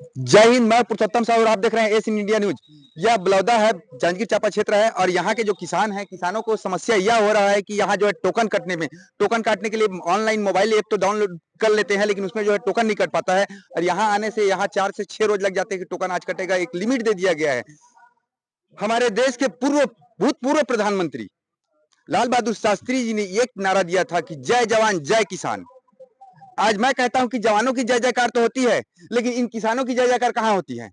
जय हिंद। मैं पुरुषोत्तम साहू और आप देख रहे हैं एस इंडिया न्यूज। यह बलौदा है, जांजगीर चांपा क्षेत्र है और यहाँ के जो किसान हैं, किसानों को समस्या यह हो रहा है कि यहाँ जो है टोकन काटने के लिए ऑनलाइन मोबाइल ऐप तो डाउनलोड कर लेते हैं, लेकिन उसमें जो है टोकन नहीं कट पाता है। और यहाँ आने से यहाँ 4 से 6 रोज लग जाते हैं कि टोकन आज कटेगा। एक लिमिट दे दिया गया है। हमारे देश के भूतपूर्व प्रधानमंत्री लाल बहादुर शास्त्री जी ने एक नारा दिया था कि जय जवान जय किसान। आज मैं कहता हूं कि जवानों की जय जयकार तो होती है, लेकिन इन किसानों की जय जयकार कहां होती है?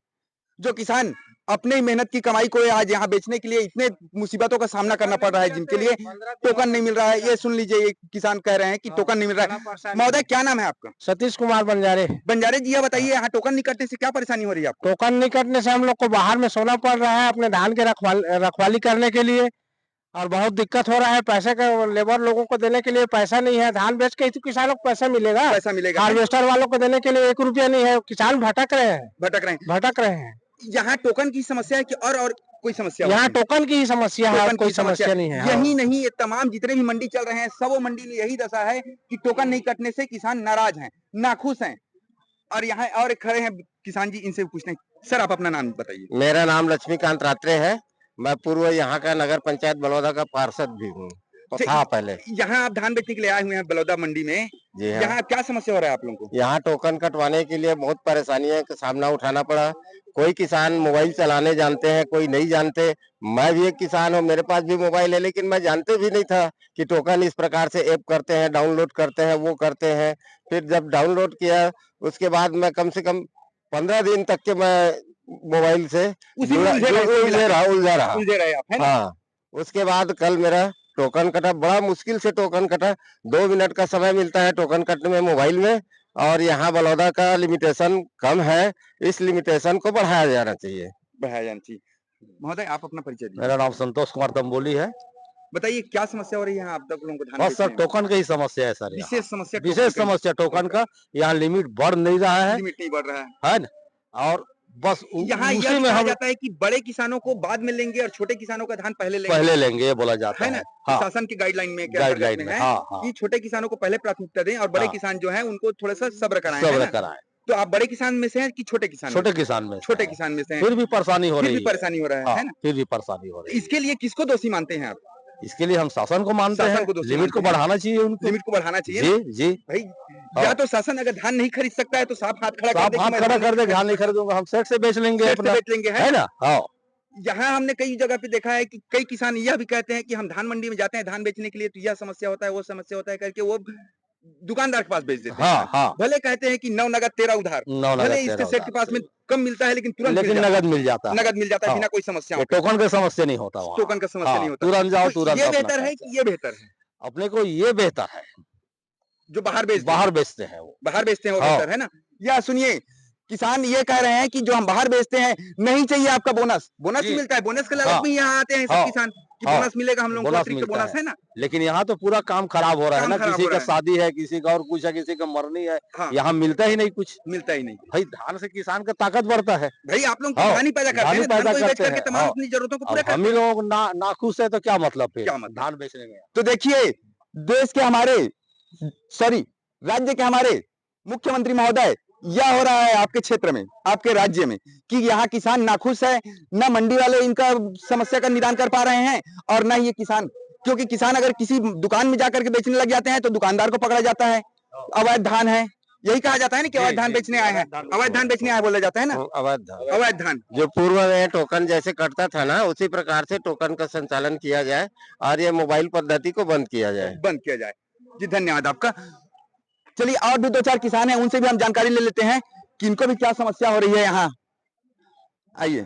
जो किसान अपने ही मेहनत की कमाई को आज यहाँ बेचने के लिए इतने मुसीबतों का सामना करना पड़ रहा है, जिनके लिए टोकन नहीं मिल रहा है। ये सुन लीजिए, ये किसान कह रहे हैं कि टोकन नहीं मिल रहा है। महोदय, क्या नाम है आपका? सतीश कुमार बंजारे। बंजारे जी, ये बताइए, यहाँ टोकन नहीं कटने से क्या परेशानी हो रही है आपको? टोकन नहीं कटने से हम लोग को बाहर में सोना पड़ रहा है अपने धान के रखवाली करने के लिए, और बहुत दिक्कत हो रहा है। पैसे का लेबर लोगों को देने के लिए पैसा नहीं है। धान बेच के किसानों को पैसा मिलेगा? हार्वेस्टर वालों को देने के लिए 1 रुपया नहीं है। किसान भटक रहे हैं। यहाँ टोकन की समस्या है कि और कोई समस्या? यहाँ टोकन की ही समस्या है, कोई समस्या नहीं है। यही नहीं, ये तमाम जितने भी मंडी चल रहे हैं, सब मंडी में यही दशा है कि टोकन नहीं कटने से किसान नाराज हैं, नाखुश हैं। और यहाँ और एक खड़े हैं किसान जी, इनसे पूछने। सर, आप अपना नाम बताइए। मेरा नाम लक्ष्मीकांत रात्रे है। मैं पूर्व यहाँ का नगर पंचायत बलौदा का पार्षद भी हूँ, तो था पहले। यहाँ आप धान बेचने के लिए आए हुए हैं बलौदा मंडी में। जी हाँ। यहाँ क्या समस्या हो रहा है आप लोगों को? यहाँ टोकन कटवाने के लिए बहुत परेशानियों का सामना उठाना पड़ा। कोई किसान मोबाइल चलाने जानते हैं, कोई नहीं जानते। मैं भी एक किसान हूँ, मेरे पास भी मोबाइल है, लेकिन मैं जानते भी नहीं था कि टोकन इस प्रकार से ऐप करते हैं, डाउनलोड करते हैं, वो करते हैं। फिर जब डाउनलोड किया, उसके बाद मैं कम से कम 15 दिन तक के मैं मोबाइल से उलझा रहा आप, है ना? हाँ, उसके बाद कल मेरा टोकन कटा। बड़ा मुश्किल से टोकन कटा। 2 मिनट का समय मिलता है टोकन कटने में मोबाइल में, और यहाँ बलौदा का लिमिटेशन कम है। इस लिमिटेशन को बढ़ाया जाना चाहिए। महोदय, आप अपना परिचय दीजिए। मेरा नाम संतोष कुमार तंबोली है। बताइए, क्या समस्या हो रही है आप तक लोगों को? धान बस सर, टोकन की ही समस्या है सर। विशेष समस्या टोकन का। यहाँ लिमिट बढ़ नहीं रहा है, लिमिट नहीं बढ़ रहा है ना? और बस यहाँ यह कहा जाता है कि बड़े किसानों को बाद में लेंगे और छोटे किसानों का धान पहले लेंगे, ये बोला जाता है ना? हाँ। शासन की गाइडलाइन में है कि छोटे किसानों को पहले प्राथमिकता दें और बड़े किसान जो है उनको थोड़ा सा सब्र कराएं। तो आप बड़े किसान में से हैं कि छोटे किसान में से हैं? फिर भी परेशानी हो रही है ना? फिर भी परेशानी हो रही है। इसके लिए किसको दोषी मानते हैं आप? इसके लिए हम शासन को मानते हैं। लिमिट को बढ़ाना चाहिए उनको। लिमिट को बढ़ाना चाहिए। जी भाई, या तो शासन अगर धान नहीं खरीद सकता है तो साफ हाथ खड़ा कर दे। धान नहीं खरीदूंगा, हम सेट से बेच लेंगे, है ना? हाँ। यहाँ हमने कई जगह पे देखा है कि कई किसान यह भी कहते हैं कि हम धान मंडी में जाते हैं धान बेचने के लिए, तो यह समस्या होता है, वो समस्या होता है करके वो दुकानदार के पास बेच देते हैं। हाँ। भले कहते हैं कि 9 नगद 13 उधार, भले इसके सेठ के पास में कम मिलता है, लेकिन तुरंत नगद मिल जाता है बिना कोई समस्या। टोकन का समस्या नहीं होता, टोकन का समस्या नहीं होता। तुरंत जाओ, तुरंत। ये बेहतर है कि ये बेहतर है? अपने को ये बेहतर है जो बाहर बेचते हैं, वो बेहतर है ना? या सुनिए, किसान ये कह रहे हैं कि जो हम बाहर बेचते हैं, नहीं चाहिए आपका बोनस ही मिलता है। बोनस के लालच में यहाँ आते हैं सब किसान कि बोनस मिलेगा हम लोगों को, अतिरिक्त बोनस है ना? लेकिन यहाँ तो पूरा काम खराब हो रहा है ना। किसी का शादी है, किसी का और कुछ है, किसी का मरनी है, यहाँ मिलता ही नहीं कुछ। भाई, धान से किसान का ताकत बढ़ता है। भाई, आप लोग धान ही पैदा करते हैं, धान को बेच करके तमाम अपनी जरूरतों को पूरा करते हैं। हम ही लोग नाखुश है तो क्या मतलब फिर धान बेचने में? तो देखिए, देश के हमारे राज्य के हमारे मुख्यमंत्री महोदय, यह हो रहा है आपके क्षेत्र में, आपके राज्य में, कि यहाँ किसान नाखुश है। न मंडी वाले इनका समस्या का निदान कर पा रहे हैं और न ये किसान, क्योंकि किसान अगर किसी दुकान में जाकर के बेचने लग जाते हैं तो दुकानदार को पकड़ा जाता है। अवैध धान है, यही कहा जाता है ना कि अवैध धान बेचने आए हैं, अवैध धान बेचने आए बोला जाता है ना। अवैध धान जो पूर्व में टोकन जैसे कटता था ना, उसी प्रकार से टोकन का संचालन किया जाए और ये मोबाइल पद्धति को बंद किया जाए। जी, धन्यवाद आपका। चलिए, और भी 2-4 किसान हैं, उनसे भी हम जानकारी ले लेते हैं कि इनको भी क्या समस्या हो रही है यहाँ। आइए।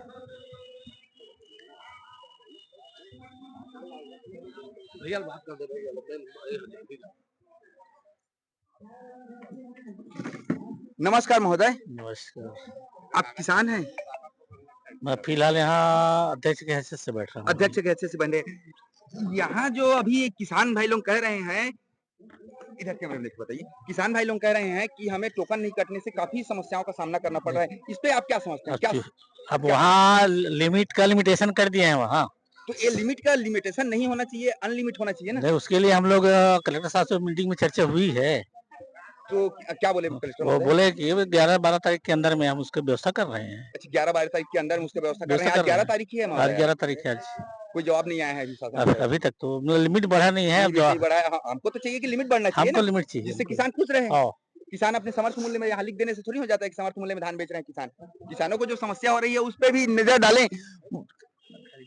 नमस्कार महोदय। नमस्कार। आप किसान हैं? मैं फिलहाल यहाँ अध्यक्ष के हैसियत से बैठ रहा हूँ। अध्यक्ष के हैसियत से बने। यहाँ जो अभी किसान भाई लोग कह रहे हैं, इधर कैमरे में देखिए, बताइए। किसान भाई लोग कह रहे हैं कि हमें टोकन नहीं कटने से काफी समस्याओं का सामना करना पड़ रहा है। इस पे आप क्या समझते हैं? अब वहाँ लिमिटेशन कर दिए हैं वहाँ। तो ये लिमिट का लिमिटेशन नहीं होना चाहिए, अनलिमिट होना चाहिए ना? नहीं, उसके लिए हम लोग कलेक्टर साहब से मीटिंग में चर्चा हुई है। तो क्या बोले कलेक्टर वो महोदय? बोले कि 11-12 तारीख के अंदर में हम उसकी व्यवस्था कर रहे हैं। अच्छा 11-12 तारीख के अंदर हम उसकी व्यवस्था कर रहे हैं। व्यवस्था आज कर रहे 11 हैं। तारीख ही है आज महोदय। 11 तारीख है आज। कोई जवाब नहीं आया है अभी शासन अभी से। अभी तक तो मतलब लिमिट बढ़ा नहीं है, अब लिमिट जो नहीं बढ़ा है। हाँ, हमको तो चाहिए कि लिमिट बढ़ना चाहिए हमको ना, लिमिट चाहिए जिससे हमको। किसान खुश रहे। हाँ, किसान अपने समर्थ मूल्य में यहाँ लिख देने से थोड़ी हो जाता है कि समर्थ मूल्य में धान बेच रहे हैं किसान। किसानों को जो समस्या हो रही है उस पे भी नजर डालें।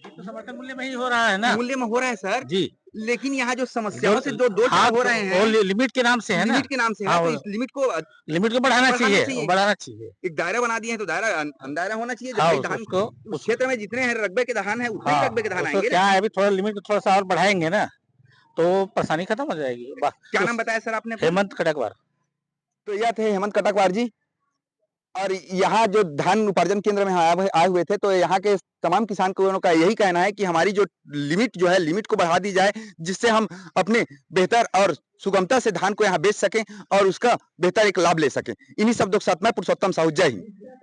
तो समर्थन मूल्य में ही हो रहा है ना। मूल्य में हो रहा है सर, जी, लेकिन यहाँ जो जो समस्याओं से जो दो हाँ, चार हो रहे वो हैं लिमिट के नाम से है ना। लिमिट के नाम से है हाँ, तो वो इस लिमिट को लिमिट को बढ़ाना बढ़ाना चाहिए, चाहिए। बढ़ाना चाहिए। एक दायरा बना दिए हैं तो दायरा अंदायरा होना चाहिए। जब हाँ, भाई धान उसको उस क्षेत्र में जितने हैं रकबे के धान है उतने ही हाँ, रकबे के धान उसको आएंगे ना। क्या है अभी थोड़ा लिमिट को थोड़ा सा और बढ़ाएंगे ना, तो परेशानी खत्म हो जाएगी। क्या नाम बताया सर आपने अपना? हेमंत खड़कवार। तो यह थे हेमंत कटकवार जी। और यहाँ जो धान उपार्जन केंद्र में आए हुए थे, तो यहाँ के तमाम किसानों का यही कहना है कि हमारी जो लिमिट जो है लिमिट को बढ़ा दी जाए, जिससे हम अपने बेहतर और सुगमता से धान को यहाँ बेच सकें और उसका बेहतर एक लाभ ले सकें। इन्हीं शब्दों के साथ मैं पुरुषोत्तम साहू, जय हिंद।